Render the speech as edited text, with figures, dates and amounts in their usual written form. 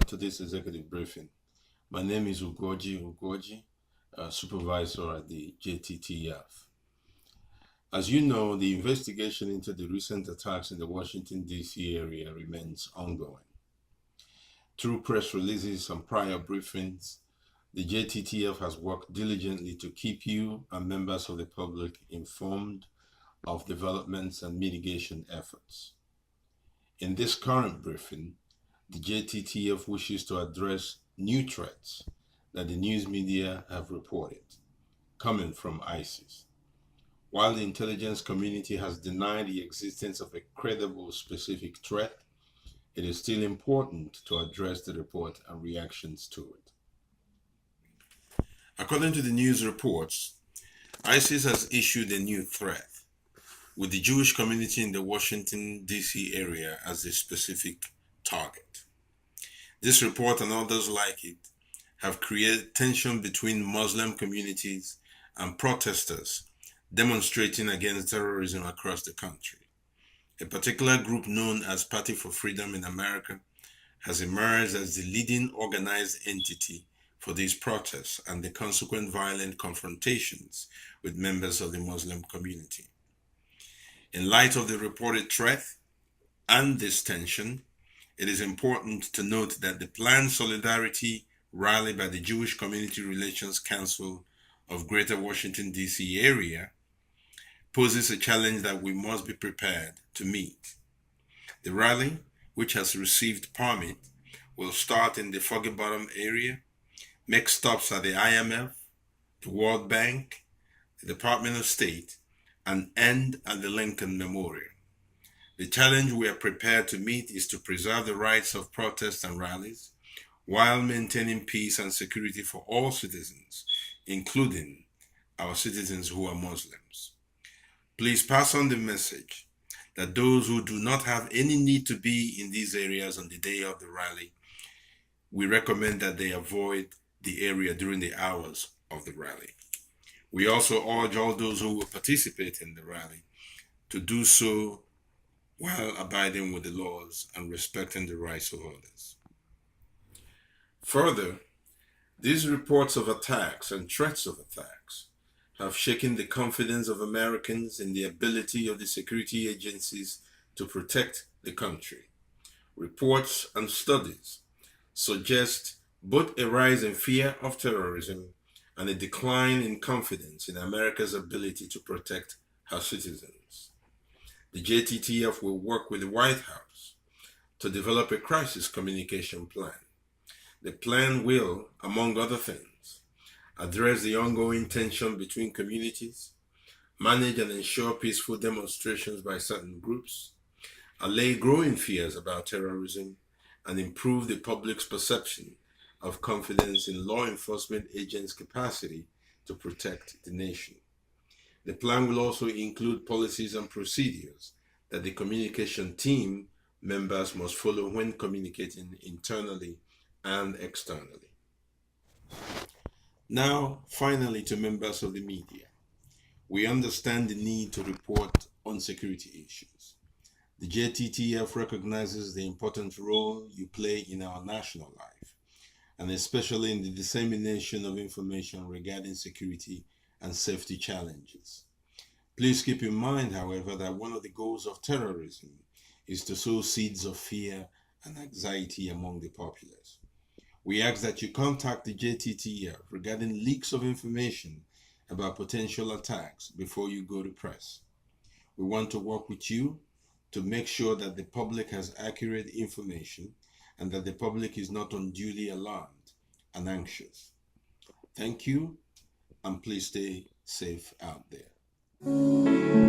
to this executive briefing. My name is Ugorji, supervisor at the JTTF. As you know, the investigation into the recent attacks in the Washington, D.C. area remains ongoing. Through press releases and prior briefings, the JTTF has worked diligently to keep you and members of the public informed of developments and mitigation efforts. In this current briefing, the JTTF wishes to address new threats that the news media have reported coming from ISIS. While the intelligence community has denied the existence of a credible specific threat, it is still important to address the report and reactions to it. According to the news reports, ISIS has issued a new threat, with the Jewish community in the Washington, D.C. area as a specific target. This report and others like it have created tension between Muslim communities and protesters demonstrating against terrorism across the country. A particular group known as Party for Freedom in America has emerged as the leading organized entity for these protests and the consequent violent confrontations with members of the Muslim community. In light of the reported threat and this tension, it is important to note that the planned solidarity rally by the Jewish Community Relations Council of Greater Washington, D.C. area poses a challenge that we must be prepared to meet. The rally, which has received permit, will start in the Foggy Bottom area, make stops at the IMF, the World Bank, the Department of State, and end at the Lincoln Memorial. The challenge we are prepared to meet is to preserve the rights of protests and rallies while maintaining peace and security for all citizens, including our citizens who are Muslims. Please pass on the message that those who do not have any need to be in these areas on the day of the rally, we recommend that they avoid the area during the hours of the rally. We also urge all those who will participate in the rally to do so while abiding with the laws and respecting the rights of others. Further, these reports of attacks and threats of attacks have shaken the confidence of Americans in the ability of the security agencies to protect the country. Reports and studies suggest both a rise in fear of terrorism and a decline in confidence in America's ability to protect her citizens. The JTTF will work with the White House to develop a crisis communication plan. The plan will, among other things, address the ongoing tension between communities, manage and ensure peaceful demonstrations by certain groups, allay growing fears about terrorism, and improve the public's perception of confidence in law enforcement agents' capacity to protect the nation. The plan will also include policies and procedures that the communication team members must follow when communicating internally and externally. Now, finally, to members of the media. We understand the need to report on security issues. The JTTF recognizes the important role you play in our national life, and especially in the dissemination of information regarding security and safety challenges. Please keep in mind, however, that one of the goals of terrorism is to sow seeds of fear and anxiety among the populace. We ask that you contact the JTTF regarding leaks of information about potential attacks before you go to press. We want to work with you to make sure that the public has accurate information and that the public is not unduly alarmed and anxious. Thank you, and please stay safe out there.